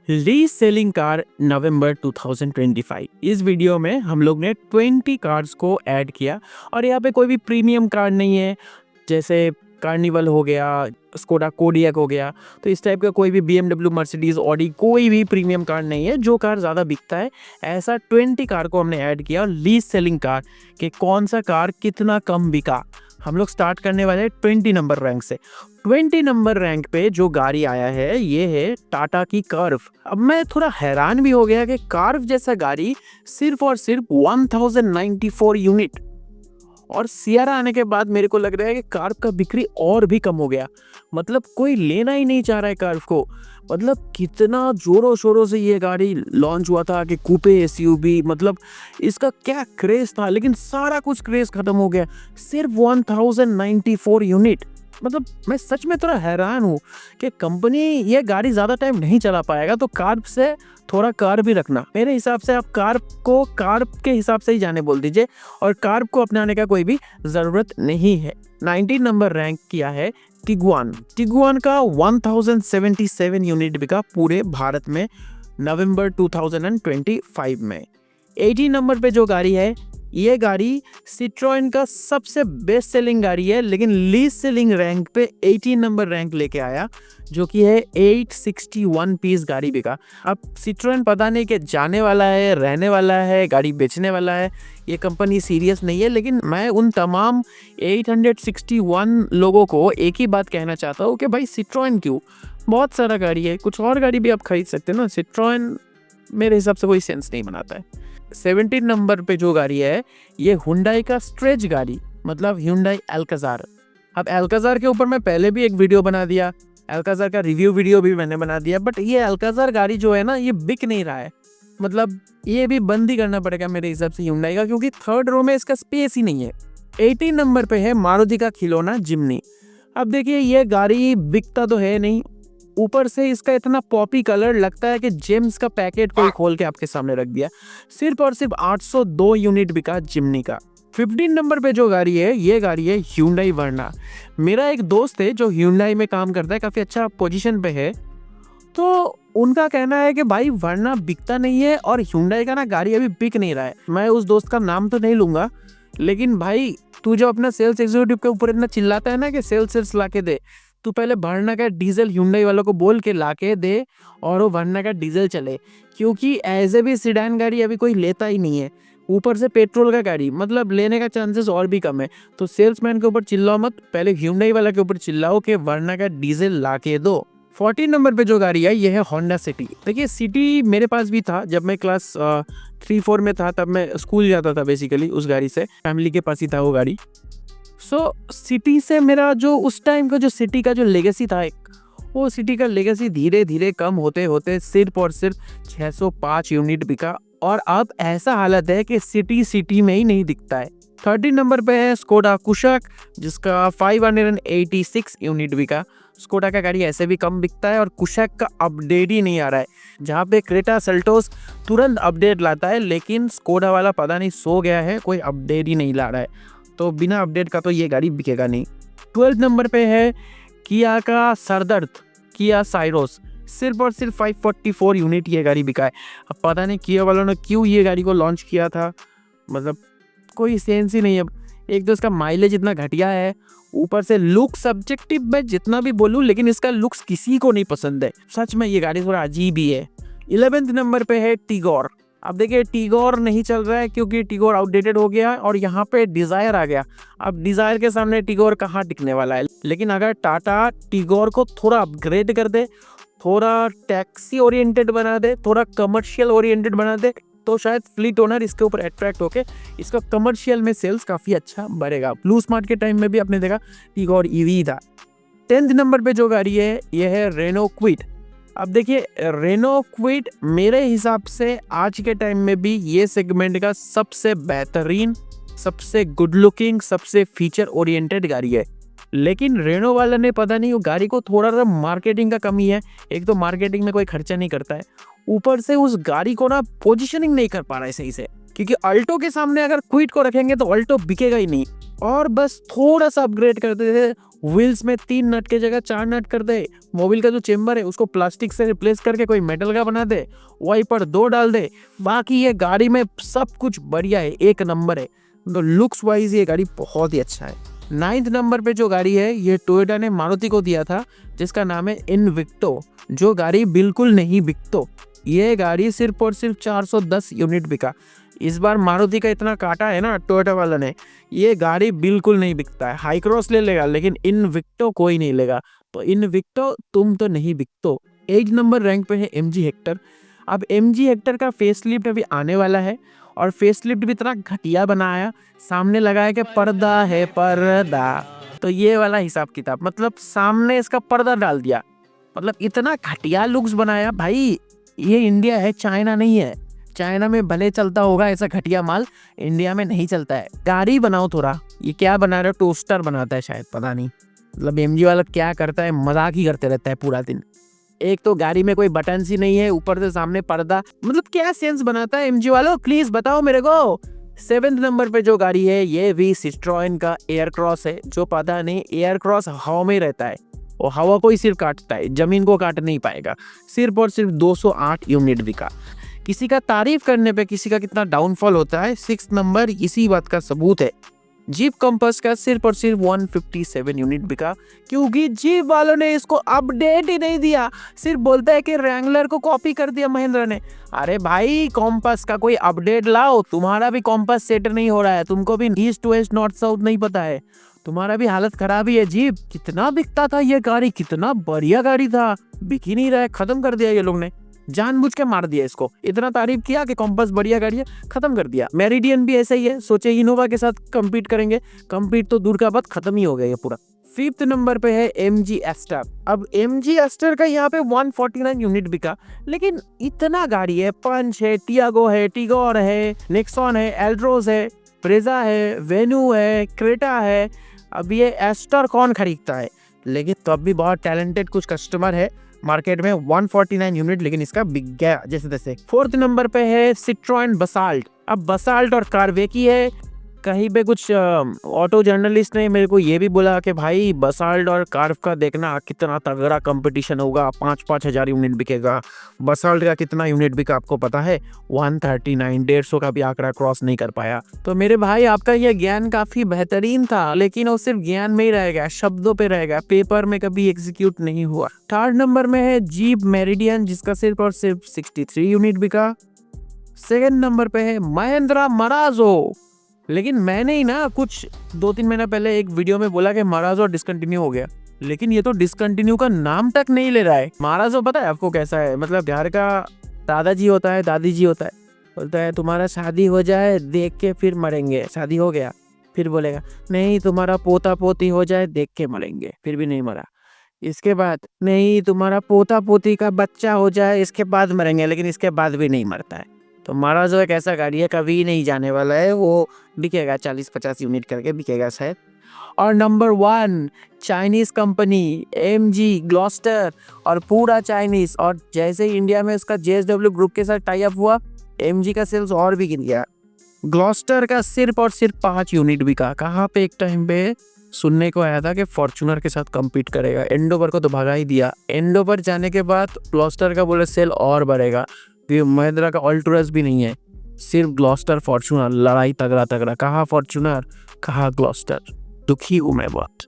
Lease selling car नवंबर 2025। इस video में हम लोग ने 20 कार्स को ऐड किया और यहाँ पे कोई भी प्रीमियम कार नहीं है, जैसे कार्निवल हो गया, स्कोडा कोडियक हो गया। तो इस टाइप का कोई भी BMW, मर्सिडीज, ऑडी कोई भी प्रीमियम कार नहीं है जो कार ज़्यादा बिकता है। ऐसा 20 कार को हमने ऐड किया और लीज सेलिंग कार कि कौन सा कार कितना कम बिका। हम लोग स्टार्ट करने वाले हैं 20 नंबर रैंक से। 20 नंबर रैंक पे जो गाड़ी आया है ये है टाटा की कर्व। अब मैं थोड़ा हैरान भी हो गया कि कर्व जैसा गाड़ी सिर्फ और सिर्फ 1094 यूनिट, और सियारा आने के बाद मेरे को लग रहा है कि कार्व का बिक्री और भी कम हो गया। मतलब कोई लेना ही नहीं चाह रहा है कार्व को। मतलब कितना जोरों शोरों से ये गाड़ी लॉन्च हुआ था कि कूपे एसयूवी, मतलब इसका क्या क्रेज था, लेकिन सारा कुछ क्रेज खत्म हो गया। सिर्फ 1094 यूनिट। मतलब मैं सच में थोड़ा हैरान हूँ कि कंपनी ये गाड़ी ज़्यादा टाइम नहीं चला पाएगा, तो कार्ब से थोड़ा कार्ब भी रखना। मेरे हिसाब से आप कार्ब को कार्ब के हिसाब से ही जाने बोल दीजिए और कार्ब को अपनाने का कोई भी ज़रूरत नहीं है। 19 नंबर रैंक किया है टिगुआन। टिगुआन का 1077 यूनिट बिका पूरे भारत में नवंबर 2025 में। 18 नंबर पे जो गाड़ी है ये गाड़ी सिट्रोएन का सबसे बेस्ट सेलिंग गाड़ी है, लेकिन लीस्ट सेलिंग रैंक पे 18 नंबर रैंक लेके आया, जो कि है 861 पीस गाड़ी बिका। अब सिट्रोएन पता नहीं कि जाने वाला है, रहने वाला है, गाड़ी बेचने वाला है, ये कंपनी सीरियस नहीं है। लेकिन मैं उन तमाम 861 लोगों को एक ही बात कहना चाहता हूँ कि भाई सिट्रोएन क्यों, बहुत सारा गाड़ी है, कुछ और गाड़ी भी आप खरीद सकते हो ना। सिट्रोएन मेरे हिसाब से कोई सेंस नहीं बनाता है। 17 नंबर पे जो गाड़ी है ये हुंडई का स्ट्रेच गाड़ी, मतलब हुंडई अल्काज़ार। अब अल्काज़ार के ऊपर मैं पहले भी एक वीडियो बना दिया, अल्काज़ार का रिव्यू वीडियो भी मैंने बना दिया, बट ये अल्काज़ार गाड़ी जो है ना ये बिक नहीं रहा है। मतलब ये भी बंद ही करना पड़ेगा मेरे हिसाब से हुंडई का, क्योंकि थर्ड रो में इसका स्पेस ही नहीं है। 18 नंबर पे है मारुति का खिलौना जिम्नी। अब देखिए ये गाड़ी बिकता तो है नहीं, ऊपर से इसका इतना पॉपी कलर लगता है कि जेम्स का पैकेट कोई खोल के आपके सामने रख दिया। सिर्फ और सिर्फ 802 यूनिट बिका जिम्नी का। 15 नंबर पे जो गाड़ी है ये गाड़ी है ह्यूंडई वर्ना। मेरा एक दोस्त है जो ह्यूंडई में काम करता है, काफ़ी अच्छा पोजीशन पे है, तो उनका कहना है कि भाई वर्ना बिकता नहीं है और ह्यूंडई का ना गाड़ी अभी बिक नहीं रहा है। मैं उस दोस्त का नाम तो नहीं लूँगा, लेकिन भाई तू जो अपना सेल्स एग्जीक्यूटिव के ऊपर इतना चिल्लाता है ना कि सेल्स ला के दे, तू पहले वर्ना का डीजल ह्यूंडई वालों को बोल के ला के दे और वो वर्ना का डीजल चले, क्योंकि ऐसे भी सिडान गाड़ी अभी कोई लेता ही नहीं है। ऊपर से पेट्रोल का गाड़ी मतलब लेने का चांसेस और भी कम है। तो सेल्समैन के ऊपर चिल्लाओ मत, पहले ह्यूंडई वाला के ऊपर चिल्लाओ कि वर्ना का डीजल ला के दो। 14 नंबर पे जो गाड़ी है ये है होंडा सिटी। देखिए सिटी मेरे पास भी था जब मैं क्लास 3-4 में था, तब मैं स्कूल जाता था बेसिकली उस गाड़ी से, फैमिली के पास ही था वो गाड़ी। सिटी से मेरा जो उस टाइम का जो सिटी का जो लेगेसी था एक, वो सिटी का लेगेसी धीरे धीरे कम होते होते सिर्फ और सिर्फ 605 यूनिट बिका, और अब ऐसा हालत है कि सिटी में ही नहीं दिखता है। 13 नंबर पे है स्कोडा कुशाक, जिसका 586 यूनिट बिका। स्कोडा का गाड़ी ऐसे भी कम बिकता है और कुशाक का अपडेट ही नहीं आ रहा है। जहाँ पे क्रेटा सेल्टोस तुरंत अपडेट लाता है, लेकिन स्कोडा वाला पता नहीं सो गया है, कोई अपडेट ही नहीं ला रहा है, तो बिना अपडेट का तो ये गाड़ी बिकेगा नहीं। 12 नंबर पे है किया का सरदर्द, किया साइरोस। सिर्फ और सिर्फ 544 यूनिट ये गाड़ी बिका है। अब पता नहीं किया वालों ने क्यों ये गाड़ी को लॉन्च किया था, मतलब कोई सेंस ही नहीं है। एक तो इसका माइलेज इतना घटिया है, ऊपर से लुक सब्जेक्टिव मैं जितना भी बोलूँ, लेकिन इसका लुक्स किसी को नहीं पसंद है। सच में ये गाड़ी थोड़ा अजीब ही है। 11 नंबर पे है टिगोर। अब देखिए टिगोर नहीं चल रहा है क्योंकि टिगोर आउटडेटेड हो गया और यहाँ पे डिज़ायर आ गया। अब डिज़ायर के सामने टिगोर कहाँ टिकने वाला है। लेकिन अगर टाटा टिगोर को थोड़ा अपग्रेड कर दे, थोड़ा टैक्सी ओरिएंटेड बना दे, थोड़ा कमर्शियल ओरिएंटेड बना दे, तो शायद फ्लीट ओनर इसके ऊपर अट्रैक्ट होके इसका कमर्शियल में सेल्स काफ़ी अच्छा बढ़ेगा। ब्लू स्मार्ट के टाइम में भी आपने देखा टिगोर ईवी था। 10th नंबर पे जो गाड़ी है ये है रेनो क्विड। अब देखिए रेनो क्विड मेरे हिसाब से आज के टाइम में भी ये सेगमेंट का सबसे बेहतरीन, सबसे गुड लुकिंग, सबसे फीचर ओरिएंटेड गाड़ी है। लेकिन रेनो वाला ने पता नहीं वो गाड़ी को थोड़ा सा मार्केटिंग का कमी है। एक तो मार्केटिंग में कोई खर्चा नहीं करता है, ऊपर से उस गाड़ी को ना पोजीशनिंग नहीं कर पा रहा है सही से, क्योंकि अल्टो के सामने अगर क्विड को रखेंगे तो अल्टो बिकेगा ही नहीं। और बस थोड़ा सा अपग्रेड कर देते, व्हील्स में 3 नट की जगह 4 नट कर दे, मोबिल का जो चेम्बर है उसको प्लास्टिक से रिप्लेस करके कोई मेटल का बना दे, वाइपर 2 डाल दे, बाकी ये गाड़ी में सब कुछ बढ़िया है, एक नंबर है। तो लुक्स वाइज ये गाड़ी बहुत ही अच्छा है। 9th नंबर पे जो गाड़ी है ये टोयोटा ने मारुति को दिया था, जिसका नाम है इनविक्टो, जो गाड़ी बिल्कुल नहीं बिकतो। ये गाड़ी सिर्फ और सिर्फ 410 यूनिट बिका। इस बार मारुति का इतना काटा है ना टोयोटा वाला ने, ये गाड़ी बिल्कुल नहीं बिकता है। हाई क्रॉस ले लेगा लेकिन इनविक्टो कोई नहीं लेगा, तो इनविक्टो तुम तो नहीं बिकतो। 8 नंबर रैंक पे है MG हेक्टर। अब MG हेक्टर का फेसलिफ्ट अभी आने वाला है, और फेसलिफ्ट भी इतना घटिया बनाया, सामने लगाया कि पर्दा है पर्दा, तो ये वाला हिसाब किताब, मतलब सामने इसका पर्दा डाल दिया, मतलब इतना घटिया लुक्स बनाया भाई। ये इंडिया है, चाइना नहीं है। चाइना में भले चलता होगा ऐसा घटिया माल, इंडिया में नहीं चलता है। गाड़ी बनाओ थोड़ा। ये क्या बना रहे हो, टोस्टर बनाता है शायद, पता नहीं, मतलब MG वाला क्या करता है, मजाक ही करते रहता है पूरा दिन। एक तो गाड़ी में कोई बटन ही नहीं है, ऊपर से सामने पर्दा, मतलब क्या सेंस बनाता है MG वालों, प्लीज बताओ मेरे को। 7th नंबर पे जो गाड़ी है ये भी सिट्रोएन का एयर क्रॉस है, जो पता नहीं एयर क्रॉस हवा में रहता है, वो हवा को ही सिर्फ काटता है, जमीन को काट नहीं पाएगा। सिर्फ और सिर्फ 208 यूनिट बिका। किसी का तारीफ करने पे किसी का कितना डाउनफॉल होता है, 6th नंबर इसी बात का सबूत है। जीप कंपास का सिर्फ और सिर्फ 157 यूनिट बिका, क्योंकि जीप वालों ने इसको अपडेट ही नहीं दिया। सिर्फ बोलता है कि रैंगलर को कॉपी कर दिया महिंद्रा ने। अरे भाई कंपास का कोई अपडेट लाओ, तुम्हारा भी कंपास सेट नहीं हो रहा है, तुमको भी ईस्ट वेस्ट नॉर्थ साउथ नहीं पता है, तुम्हारा भी हालत खराब ही है। जीप कितना बिकता था ये गाड़ी, कितना बढ़िया गाड़ी था, बिक ही नहीं रहा है, खत्म कर दिया ये लोग ने, जानबूझ के मार दिया इसको। इतना तारीफ किया कि कॉम्पास बढ़िया गाड़ी है, खत्म कर दिया। मेरिडियन भी ऐसा ही है, सोचे इनोवा के साथ कंपीट करेंगे, कंपीट तो दूर का बात, खत्म ही हो गया ये पूरा। 5th नंबर पे है MG एस्टर। अब MG एस्टर का यहाँ पे 149 यूनिट बिका, लेकिन इतना गाड़ी है, पंच है, टियागो है, टिगोर है, नेक्सॉन है, एल्ट्रोज है, ब्रेजा है, वेन्यू है, क्रेटा है। अब ये एस्टर कौन खरीदता है, लेकिन तब भी बहुत टैलेंटेड कुछ कस्टमर है मार्केट में। 149 यूनिट, लेकिन इसका बिक गया जैसे तैसे। 4th नंबर पे है सिट्रोएन बसाल्ट। अब बसाल्ट और कार्वेकी है। कहीं पे कुछ ऑटो जर्नलिस्ट ने मेरे को ये भी बोला कि भाई बसाल्ट और कार्व का देखना कितना तगड़ा कंपटीशन होगा, 5-5 हजार यूनिट बिकेगा। बसाल्ट का कितना यूनिट बिका आपको पता है, 139, 150 का भी आंकड़ा क्रॉस नहीं कर पाया। तो मेरे भाई आपका ये ज्ञान काफी बेहतरीन था, लेकिन वो सिर्फ ज्ञान में ही रहेगा, शब्दों पे रहेगा, पेपर में कभी एग्जीक्यूट नहीं हुआ। 3rd नंबर में है जीप मेरिडियन, जिसका सिर्फ और सिर्फ 63 यूनिट बिका। 2nd नंबर पे है महिंद्रा मराजो। लेकिन मैंने ही ना कुछ 2-3 महीना पहले एक वीडियो में बोला कि माराजो डिसकंटिन्यू हो गया, लेकिन ये तो डिसकंटिन्यू का नाम तक नहीं ले रहा है। माराजो पता है आपको कैसा है, मतलब बिहार का दादाजी होता है, दादी जी होता है, बोलता है तुम्हारा शादी हो जाए देख के फिर मरेंगे, शादी हो गया, फिर बोलेगा नहीं तुम्हारा पोता पोती हो जाए देख के मरेंगे, फिर भी नहीं मरा। इसके बाद नहीं तुम्हारा पोता पोती का बच्चा हो जाए इसके बाद मरेंगे, लेकिन इसके बाद भी नहीं मरता है। तो माराजो एक ऐसा गाड़ी है, कभी नहीं जाने वाला है, वो बिकेगा 40-50 यूनिट करके बिकेगा शायद। और number 1 Chinese company MG Gloster, और पूरा चाइनीज, और जैसे ही इंडिया में उसका JSW ग्रुप के साथ टाई अप हुआ, MG का सेल्स और भी गिर गया। ग्लॉस्टर का सिर्फ और सिर्फ 5 यूनिट बिका। कहाँ पे एक टाइम पे सुनने को आया था कि फॉर्च्यूनर के साथ compete करेगा, एंडोवर को तो भगा ही दिया। एंडोवर जाने के बाद ग्लॉस्टर का बोले सेल और बढ़ेगा। महिंद्रा का अल्टोरस भी नहीं है, सिर्फ ग्लॉस्टर फॉर्च्यूनर, लड़ाई तगड़ा तगड़ा, कहाँ फॉर्च्यूनर कहाँ ग्लॉस्टर, दुखी हूं मैं बहुत।